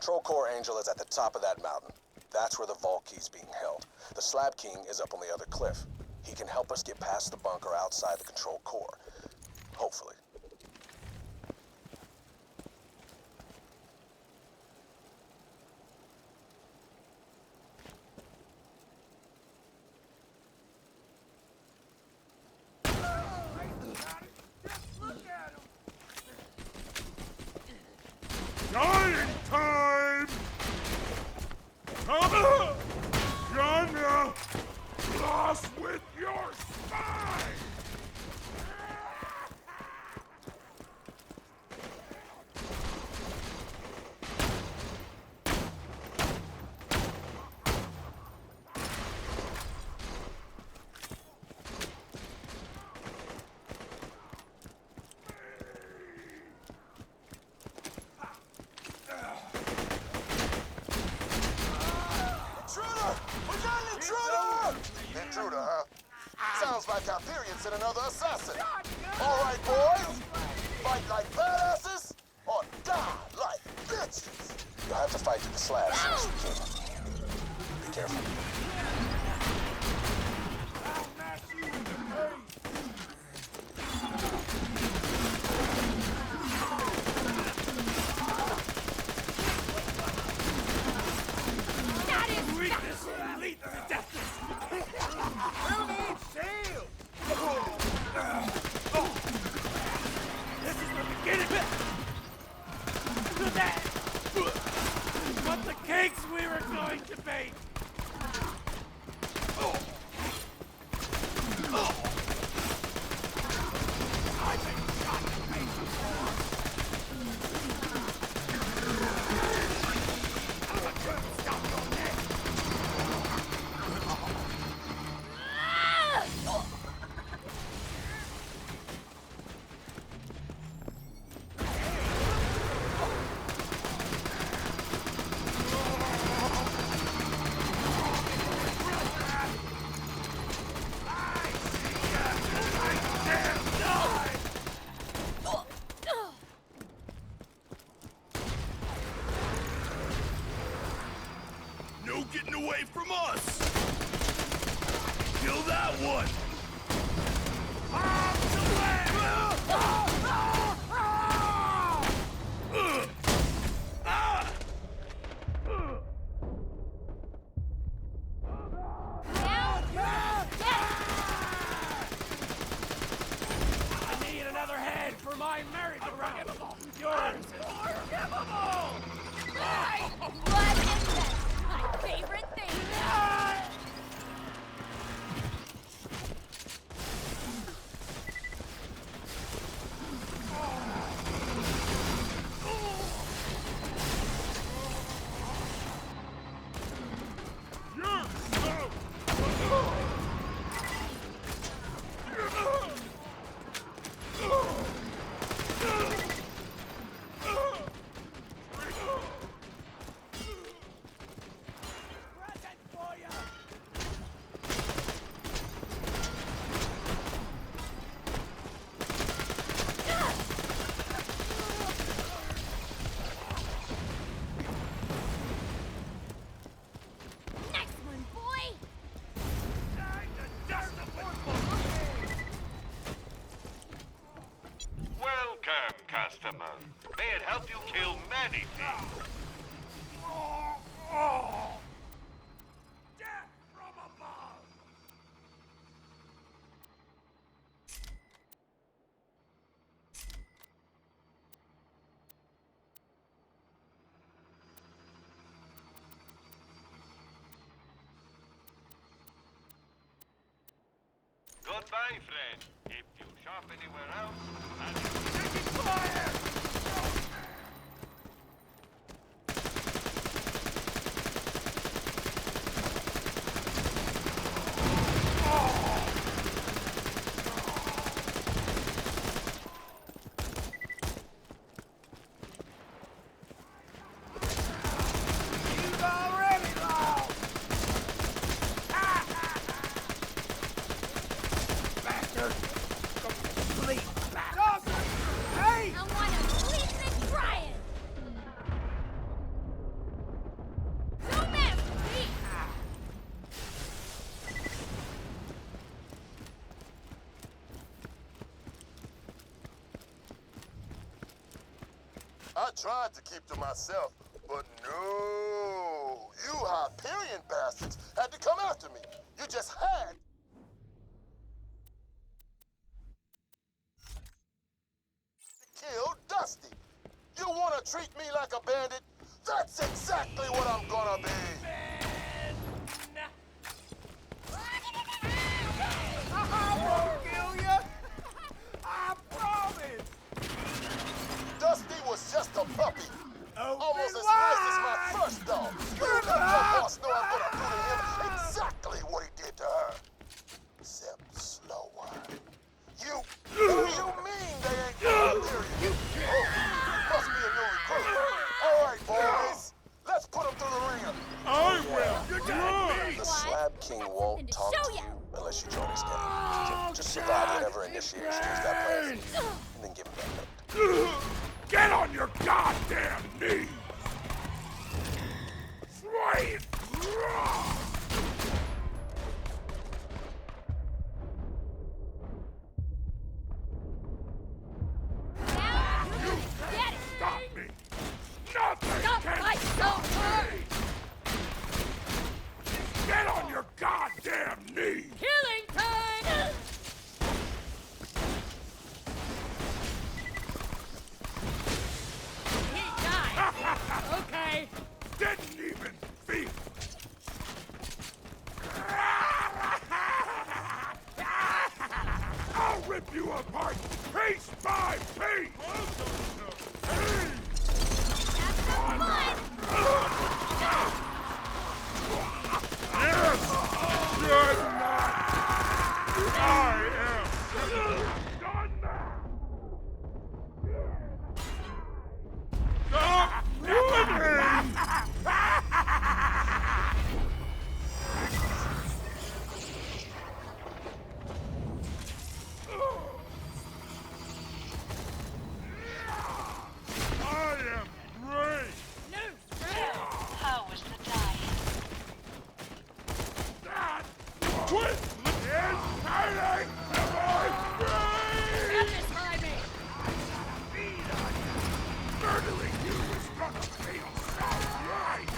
Control Core Angel is at the top of that mountain. That's where the vault key's being held. The Slab King is up on the other cliff. He can help us get past the bunker outside the Control Core. Hopefully. Dying time! Gonna floss with your spine! Intruder, huh? Sounds like Hyperion's in another assassin. All right, boys. Fight like badasses or die like bitches. You'll have to fight through the slab as soon as you can. Be careful. What the cakes we were going to bake! I've been shot in the face before! I'm gonna stop your neck! No getting away from us! Kill that one! I need another head for my merry-go-round! Yours is unforgivable! Right! Blood and death! My favorite thing! Welcome, customer. May it help you kill many things. Death from above! Goodbye, friend. If you shop anywhere else, and Taking fire! He's already lost! Bastard! Complete bastard! I tried to keep to myself, but no. You Hyperion bastards had to come after me. You just had to kill Dusty. You want to treat me like a bandit? That's exactly what I'm gonna be. I won't kill you! I promise! Dusty was just a puppy. Open Almost as wide! nice as my first dog. You let your boss know I'm gonna do to him exactly what he did to her. Except slower. You... What do you mean they ain't from Hyperion? Oh, must be a new recruit. All right, boys. Let's put him through the ringer. I will! You're The Slab King won't talk to you unless you join his gang. Just survive whatever initiation he's got planned for you, and then give him that note. Get on your goddamn knees! Sweet! Get it! Stop me! Nothing Stop can my stop sword! me! Get on your goddamn knees! Killing time! He died! Okay. Didn't even feel it. I'll rip you apart piece by piece! Yes! Good night! I am done now! Stop doing I am brave! How was the diet? That quit is hiding my brain! Get this behind me! Feed on you! Murdering you is gonna feel so right!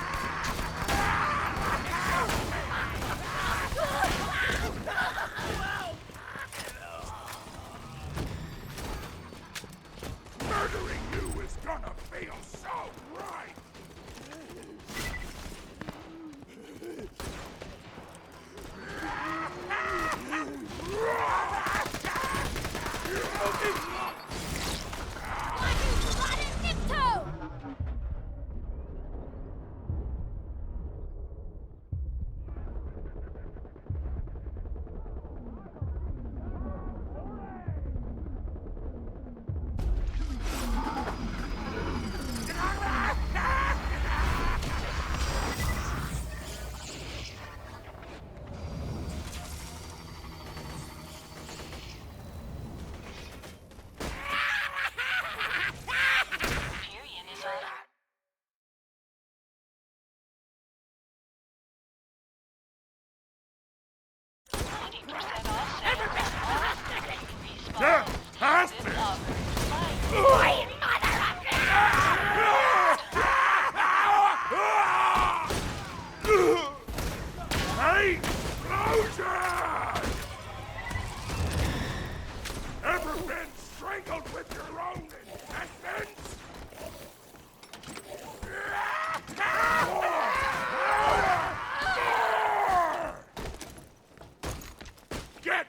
Murdering you is gonna feel so right! Tiptoe! Hyperion is on. 90% off sale. Yeah, Respawns. hostage! This offer expires. Hey, explosion! Ever been strangled with your own intestines? Get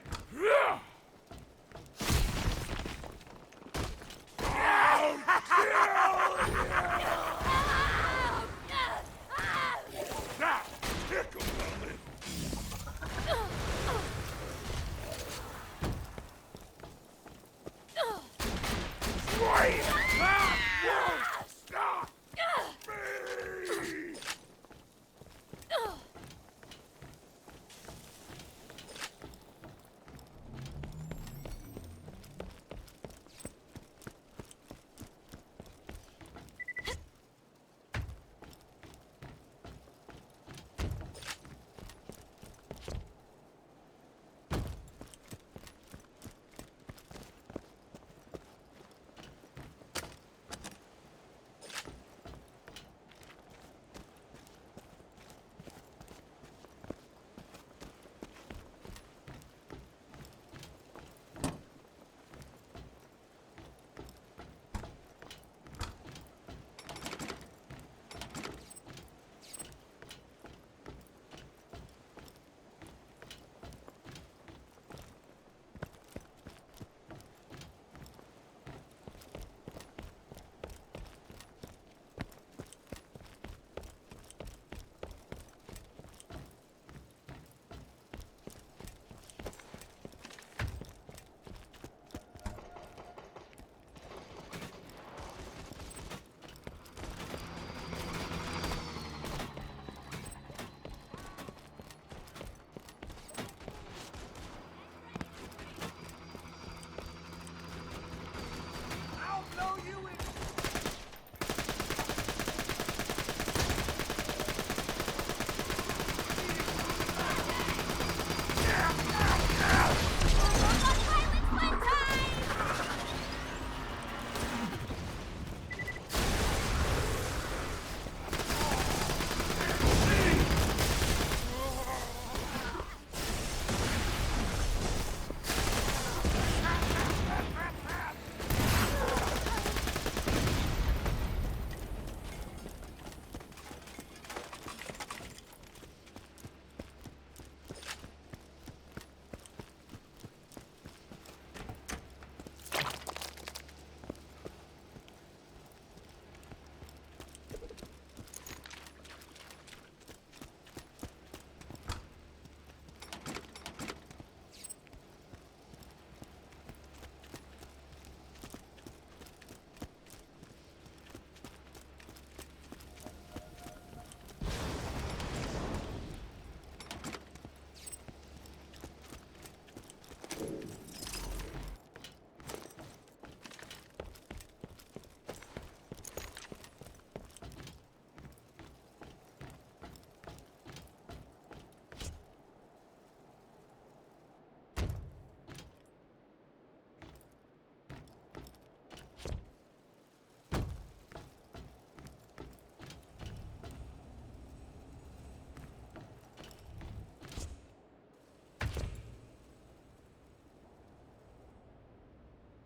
that tickle the lid. Wait! That won't stop me!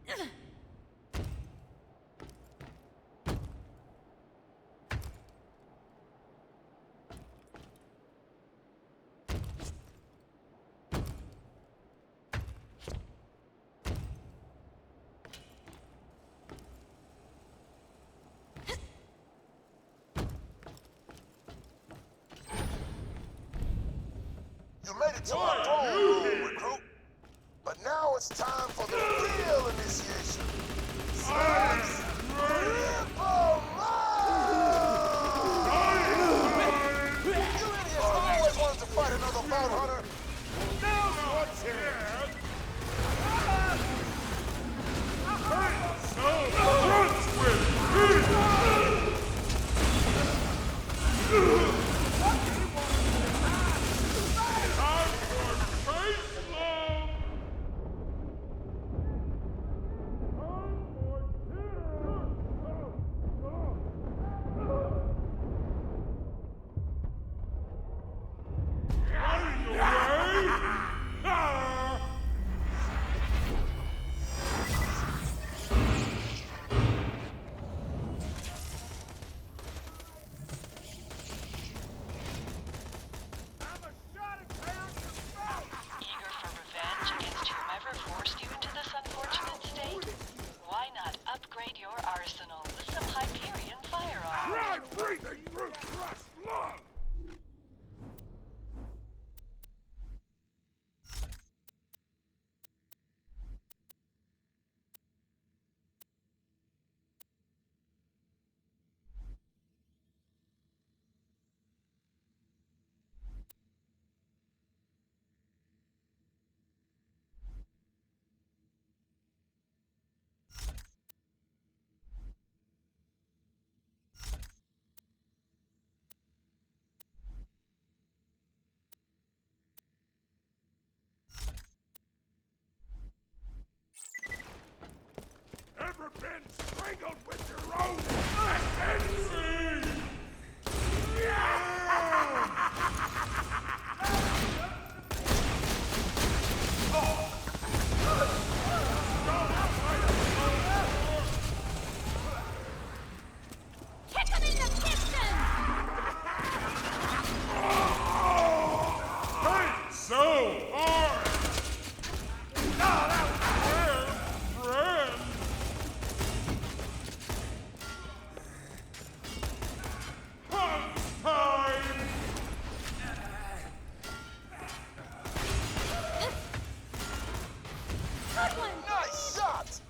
You made it to my throne room, recruit. But now it's time for the real initiation. Slice! Ripple You idiots always wanted to fight another Vault Hunter. Now's your chance! So, runs with me! Time for face love! Eager for revenge against whomever forced you into this unfortunate state? Why not upgrade your arsenal with some Hyperion firearms? Try breathing through crushed lung! Ever been strangled with your own tendency? Kick him in the piston! Fight so hard! Friend! Hunt time! Good one! Nice shot!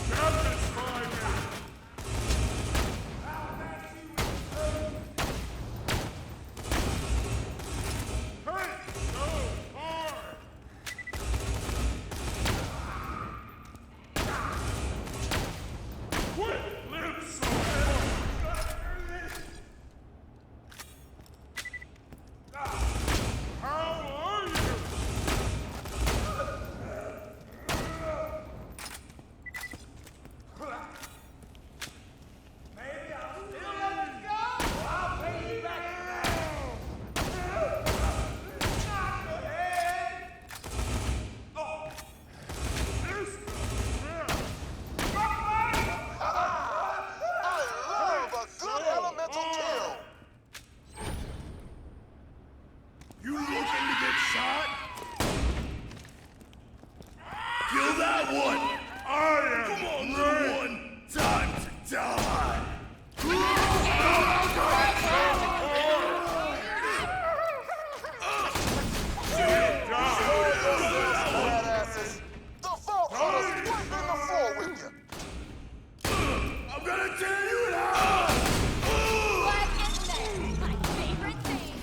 Satisfy me! Fight so hard! Quit lip so How are you? Maybe I'll still let it go. I'll pay you back I love a good elemental kill. You looking to get shot? Kill that one! I am Come on, little one! Time to die! Badasses. The Vault Hunter's right in the floor with you. I'm gonna tear you in half! What is this? My favorite thing!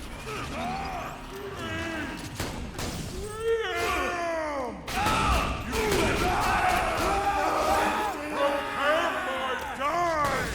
Prepare for die!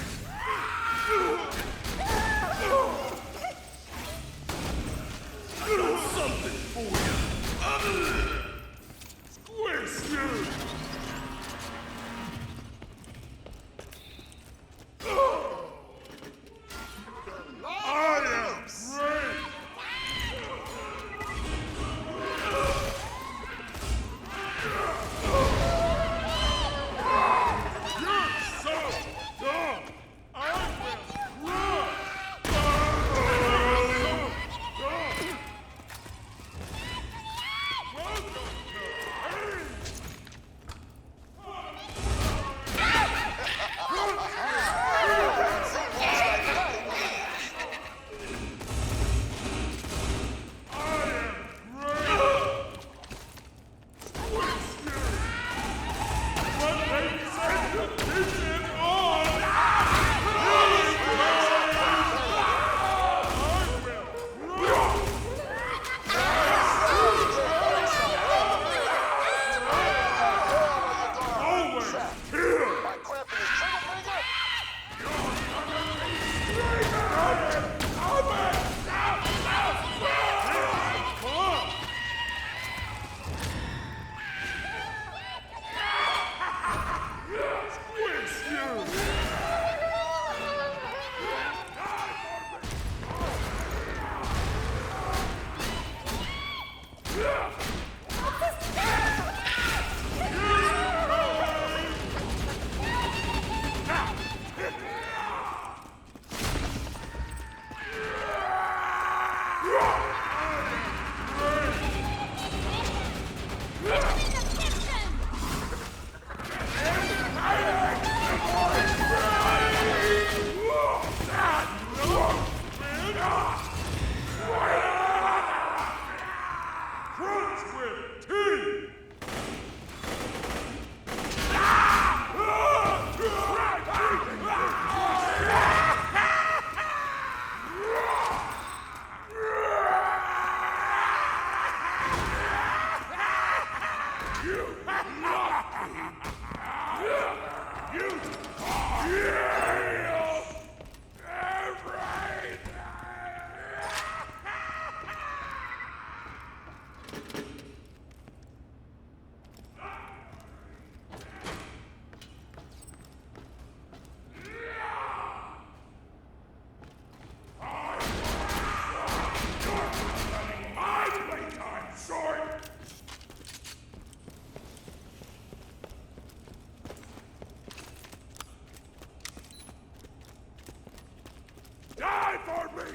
Die for me,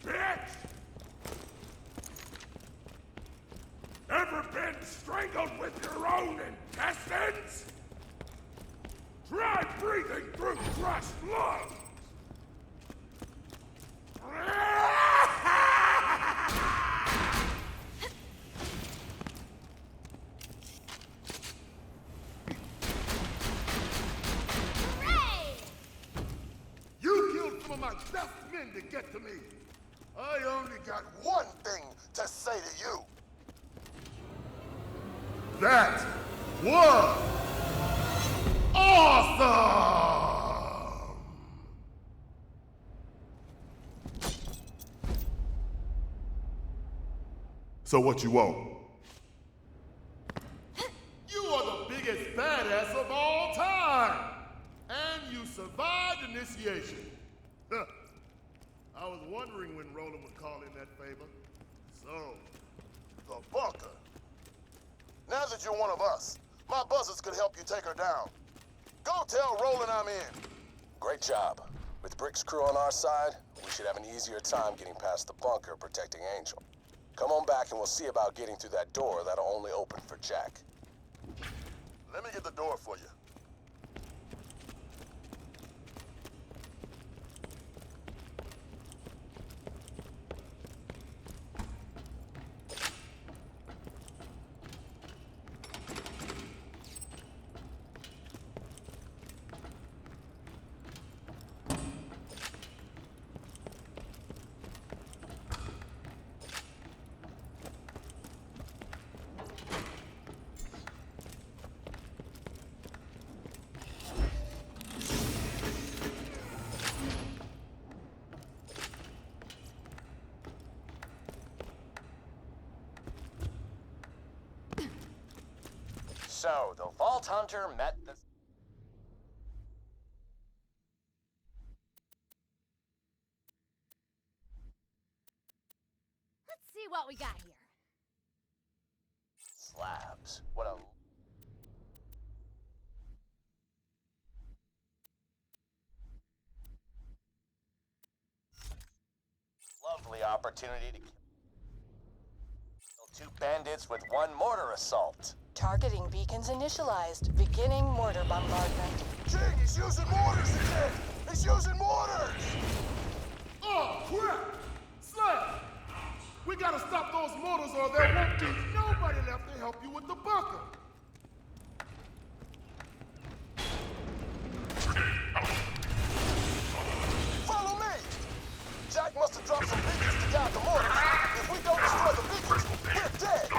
bitch! Ever been strangled with your own intestines? Try breathing through crushed lungs! Hooray! You killed some of my best men to get to me! I only got one thing to say to you. That was awesome! So what you want? You are the biggest badass of all time! And you survived initiation. Huh. I was wondering when Roland would call in that favor. So, The bunker. Now that you're one of us, my buzzards could help you take her down. Go tell Roland I'm in. Great job. With Brick's crew on our side, we should have an easier time getting past the bunker protecting Angel. Come on back and we'll see about getting through that door that'll only open for Jack. Let me get the door for you. So, the Vault Hunter met the... Let's see what we got here. Slabs. What a... lovely opportunity to kill 2 bandits with 1 mortar assault. Targeting beacons initialized. Beginning mortar bombardment. Jig, he's using mortars again! He's using mortars! oh crap! Slap! We gotta stop those mortars or there won't be nobody left to help you with the bunker! Follow me! Jack must have dropped some beacons to guide the mortars. If we don't destroy the beacons, we're dead!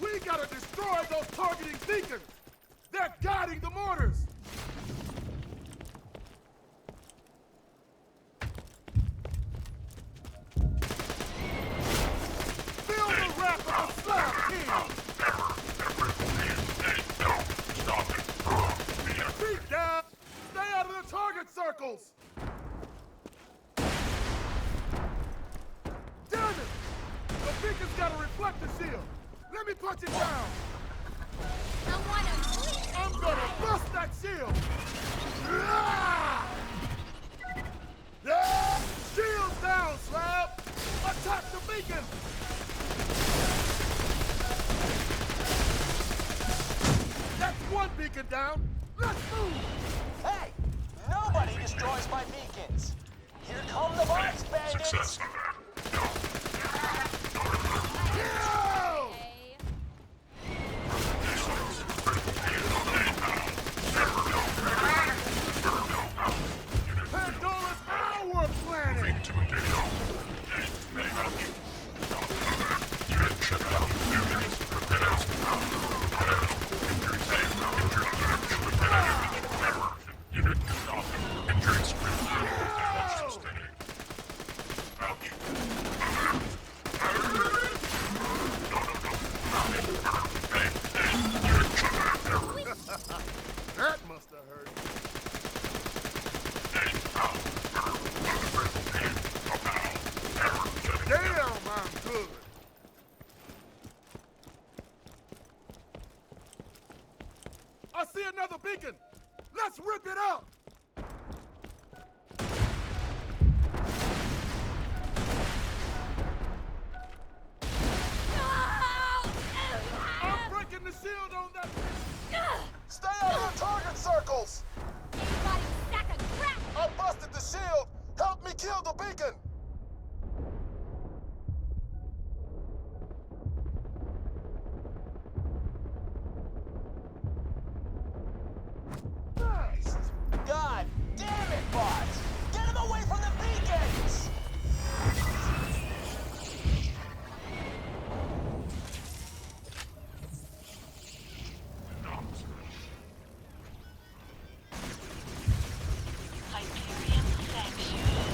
We gotta destroy those targeting beacons! They're guiding the mortars! Fill the rack of the slab, King! Feet down! Stay out of the target circles! Damn it! The beacon's got a reflector shield! Let me punch it down! I wanna I'm gonna bust that shield! Ah! Yeah! Shield down, Slap! beacon! That's one beacon down! Let's move! Hey! Nobody destroys my beacons! Here come the box bandits! Kill! Pandora's our planet! That must have hurt. Damn, I'm good. I see another beacon. Let's rip it up. I'm breaking the shield on that. Stay out of your target circles! Anybody sack a crap! I busted the shield! Help me kill the beacon! God damn it, bots! Get him away from the beacons! Hyperion sanctuary.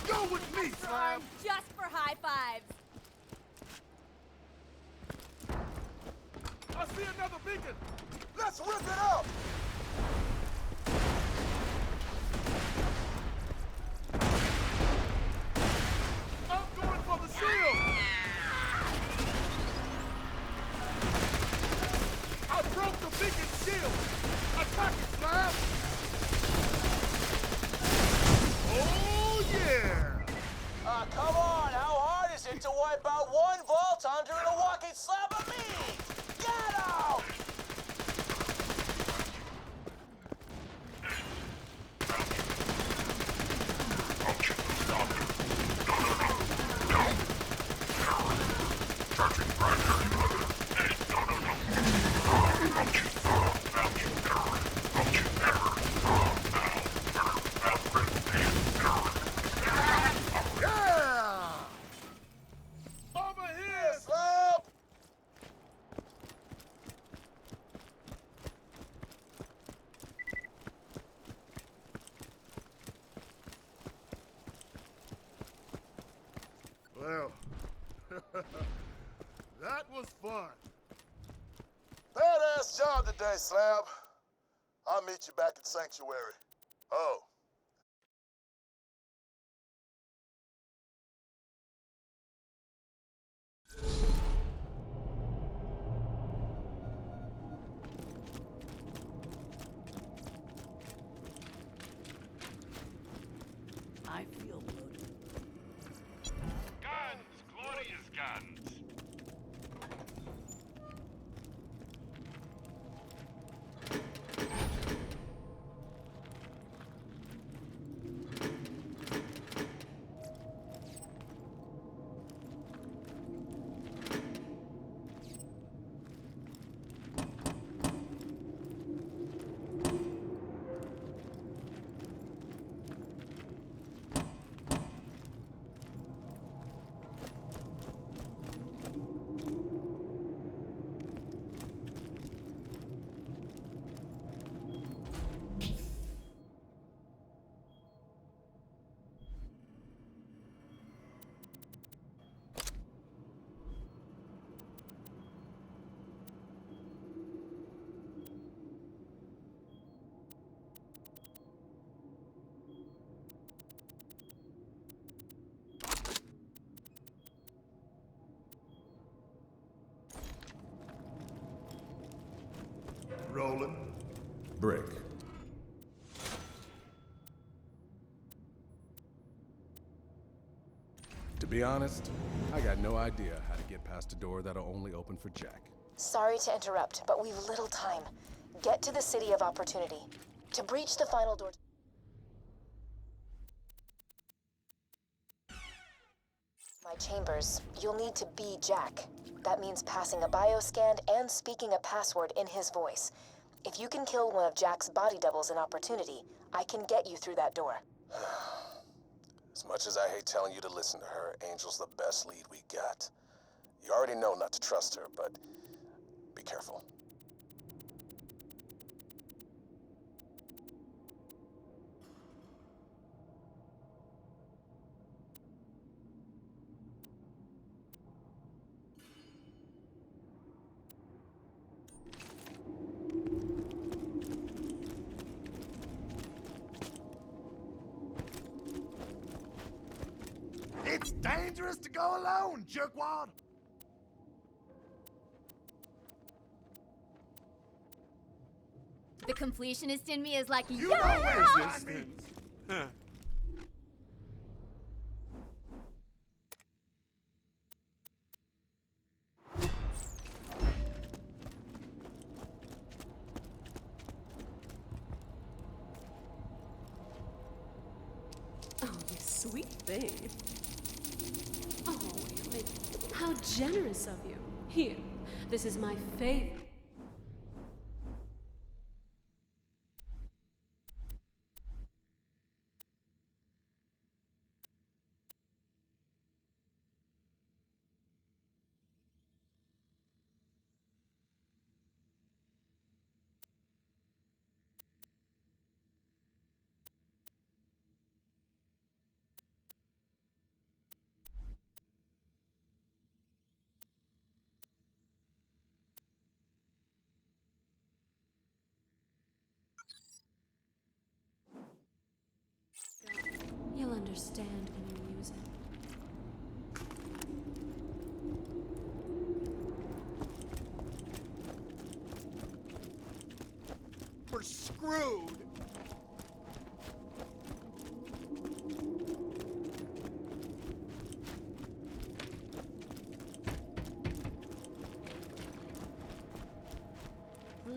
Go with me, Slime. Just for high fives. I see another beacon. Let's rip it up! I'm going for the shield. I broke the beacon shield. Attack it, Slime. Oh, yeah. Come on, how hard is it to wipe out one Vault Hunter in a walking slab of meat? Get out! Yeah. Over here. Slap! Well, that was fun. Badass job today, Slab. I'll meet you back at Sanctuary. Oh. I feel bloated. Guns, glorious guns. Brick. To be honest, I got no idea how to get past a door that'll only open for Jack. Sorry to interrupt, but we've little time. Get to the City of Opportunity. To breach the final door... My chambers, you'll need to be Jack. That means passing a bioscan and speaking a password in his voice. If you can kill one of Jack's body doubles in Opportunity, I can get you through that door. As much as I hate telling you to listen to her, Angel's the best lead we got. You already know not to trust her, but be careful. It's dangerous to go alone, jerkwad! The completionist in me is like, You yeah! know what this means! Oh, you sweet thing. Oh, Emily, how generous of you. Here, this is my favorite. You'll understand when you use it. We're screwed!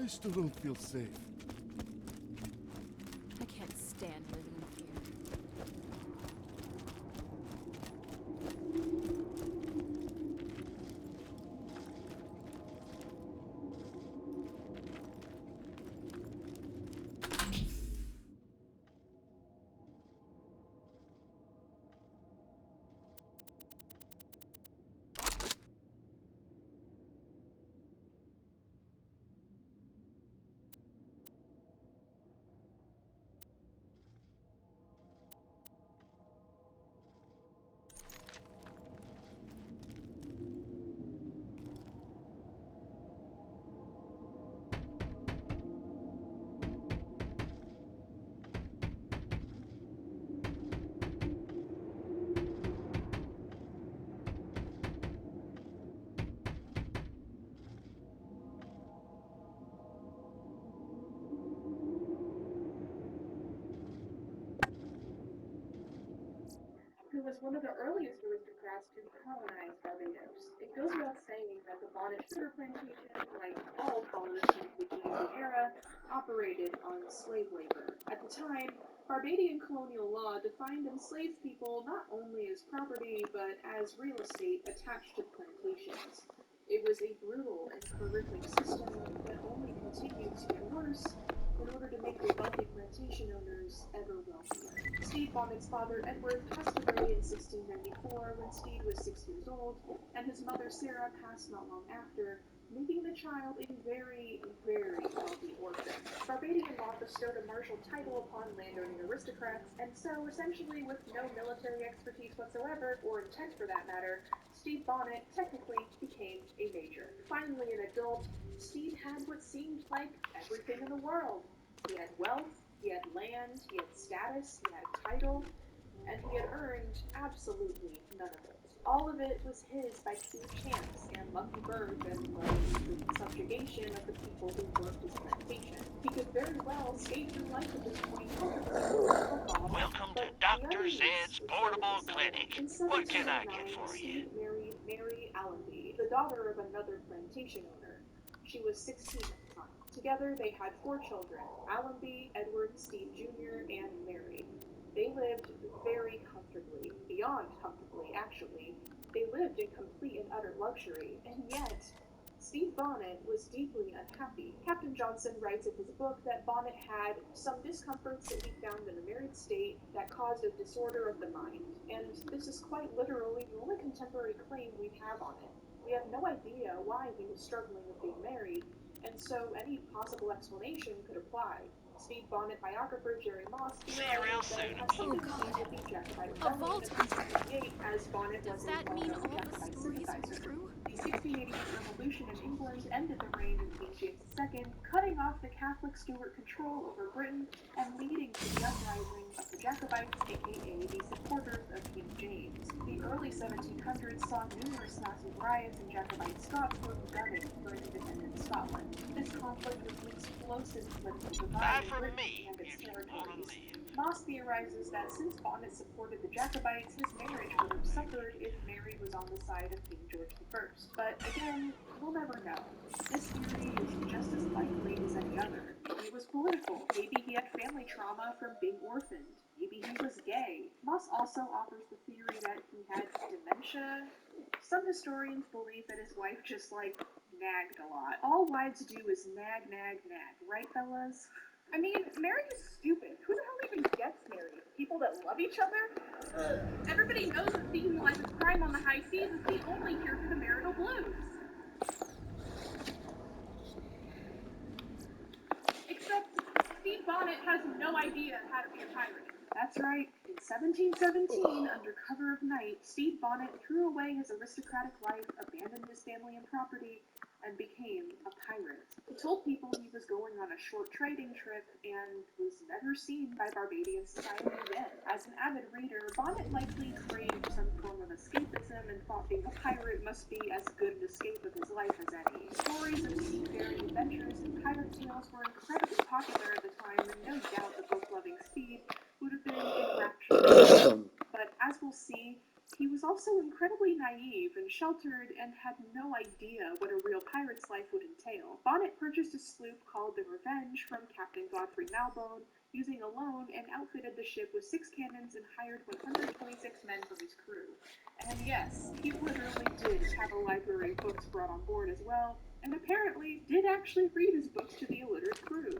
I still don't feel safe. I can't stand living in fear. Who was one of the earliest aristocrats to colonize Barbados. It goes without saying that the Bonnet sugar plantation, like all colonists in the Keynesian era, operated on slave labor. At the time, Barbadian colonial law defined enslaved people not only as property, but as real estate attached to plantations. It was a brutal and horrific system that only continued to get worse in order to make the wealthy plantation owners ever wealthier. Stede Bonnet's father, Edward, passed away in 1694 when Stede was 6 years old, and his mother, Sarah, passed not long after, making the child a very, very wealthy orphan. Barbadian law bestowed a martial title upon landowning aristocrats, and so, essentially, with no military expertise whatsoever, or intent for that matter, Stede Bonnet technically became a major. Finally an adult, Stede had what seemed like everything in the world. He had wealth, he had land, he had status, he had a title, and he had earned absolutely none of it. All of it was his by pure chance and lucky birth and the subjugation of the people who worked his plantation. He could very well skate through life at this point comfortably, Welcome to but Dr. reality Zed's was Portable starting to set in. Clinic. In What can I get 1709, for you? Steve married Mary Allenby, the daughter of another plantation owner. She was 16 at the time. Together, they had 4 children, Allenby, Edward, Steve Jr., and Mary. They lived very comfortably, beyond comfortably, actually. They lived in complete and utter luxury, and yet, Steve Bonnet was deeply unhappy. Captain Johnson writes in his book that Bonnet had some discomforts that he found in a married state that caused a disorder of the mind, and this is quite literally the only contemporary claim we have on it. We have no idea why he was struggling with being married, and so any possible explanation could apply. Steve Bonnet biographer Jerry Moss theorizes that it has something to do with the Jacobite A Rebellion vault of hunter. 1688, as Bonnet Does was a that mean well-known all the Jacobite stories are sympathizer. true? The 1688 revolution in England ended the reign of King James II, cutting off the Catholic Stuart control over Britain and leading to the uprising of the Jacobites, aka the supporters of King James. The early 1700s saw numerous massive riots in Jacobite Scots gunning for an independent Scotland. This conflict was an explosive political divide in Britain and its territories. Moss theorizes that since Bonnet supported the Jacobites, his marriage would have suffered if Mary was on the side of King George I. But again, we'll never know. This theory is just as likely as any other. Maybe it was political. Maybe he had family trauma from being orphaned. Maybe he was gay. Moss also offers the theory that he had dementia. Some historians believe that his wife just, nagged a lot. All wives do is nag, nag, nag, right, fellas? I mean, marriage is stupid. Who the hell even gets married? People that love each other? Ugh. Everybody knows that dehumanizing crime on the high seas is the only cure for the marital blues. Except Steve Bonnet has no idea how to be a pirate. That's right. In 1717, under cover of night, Steve Bonnet threw away his aristocratic life, abandoned his family and property, and became a pirate. He told people he was going on a short trading trip and was never seen by Barbadian society again. As an avid reader, Bonnet likely craved some form of escapism and thought being a pirate must be as good an escape of his life as any. Stories of seafaring adventures and pirate tales were incredibly popular at the time, and no doubt the book-loving Steve would have been enraptured. But as we'll see, he was also incredibly naive and sheltered and had no idea what a real pirate's life would entail. Bonnet purchased a sloop called the Revenge from Captain Godfrey Malbone, using a loan, and outfitted the ship with 6 cannons and hired 126 men from his crew. And yes, he literally did have a library of books brought on board as well, and apparently did actually read his books to the illiterate crew.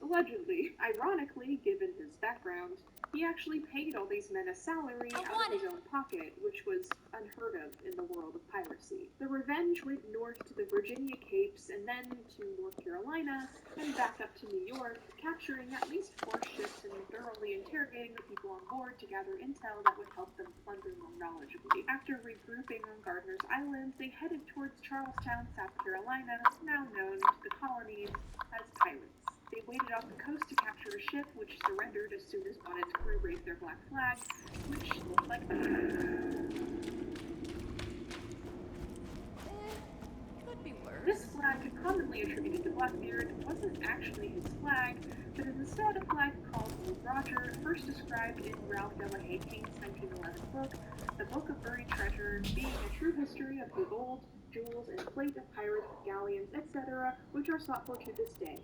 Allegedly. Ironically, given his background, he actually paid all these men a salary out of his own pocket, which was unheard of in the world of piracy. The Revenge went north to the Virginia Capes and then to North Carolina and back up to New York, capturing at least 4 ships and thoroughly interrogating the people on board to gather intel that would help them plunder more knowledgeably. After regrouping on Gardiner's Island, they headed towards Charlestown, South Carolina, now known to the colonies as pirates. They waited off the coast to capture a ship, which surrendered as soon as Bonnet's crew raised their black flag, which looked like could be worse. This flag, commonly attributed to Blackbeard, wasn't actually his flag, but is instead a flag called Old Roger, first described in Ralph Delahaye Payne's 1911 book, The Book of Buried Treasure, being a true history of the gold, jewels, and plate of pirates, galleons, etc., which are sought for to this day.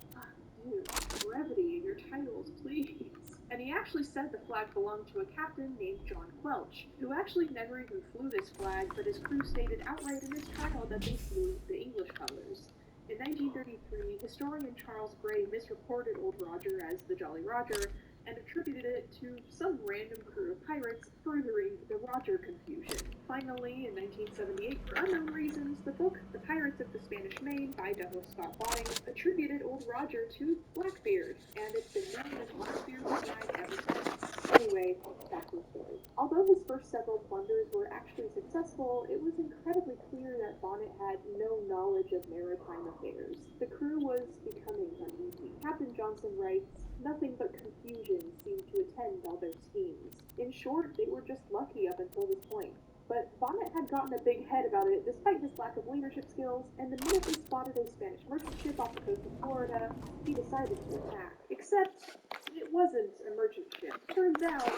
Brevity in your titles, please. And he actually said the flag belonged to a captain named John Quelch, who actually never even flew this flag, but his crew stated outright in his trial that they flew the English colors. In 1933, historian Charles Gray misreported Old Roger as the Jolly Roger and attributed it to some random crew of pirates, furthering the Roger confusion. Finally, in 1978, for unknown reasons, the book The Pirates of the Spanish Main by Douglas Scott Botting attributed Old Roger to Blackbeard, and it's been known as Blackbeard's flag ever since. Anyway, back to the story. Although his first several plunders were actually successful, it was incredibly clear that Bonnet had no knowledge of maritime affairs. The crew was becoming uneasy. Captain Johnson writes, "Nothing but confusion seemed to attend all their schemes. In short, they were just lucky up until this point." But Bonnet had gotten a big head about it despite his lack of leadership skills, and the minute he spotted a Spanish merchant ship off the coast of Florida, he decided to attack. Except, it wasn't a merchant ship. Turns out,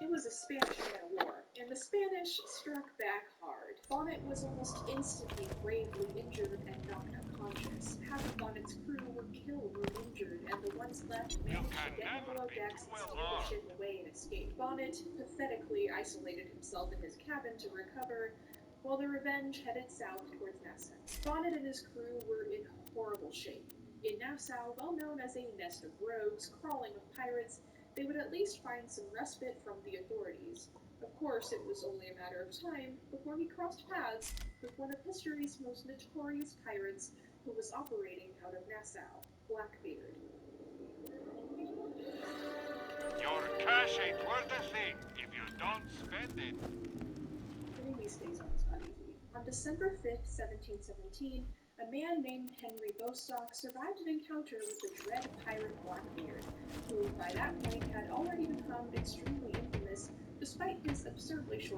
it was a Spanish man-of-war, and the Spanish struck back hard. Bonnet was almost instantly gravely injured and knocked unconscious. Half of Bonnet's crew were killed or injured, and the ones left managed to get below decks and steal the ship away and escape. Bonnet pathetically isolated himself in his cabin to recover, while the Revenge headed south towards Nassau. Bonnet and his crew were in horrible shape. In Nassau, well known as a nest of rogues crawling with pirates, they would at least find some respite from the authorities. Of course, it was only a matter of time before he crossed paths with one of history's most notorious pirates who was operating out of Nassau, Blackbeard. Your cash ain't worth a thing if you don't spend it. Getting these things on is not easy. On December 5th, 1717, a man named Henry Bostock survived an encounter with the dread pirate Blackbeard, who by that point had already become extremely infamous despite his absurdly short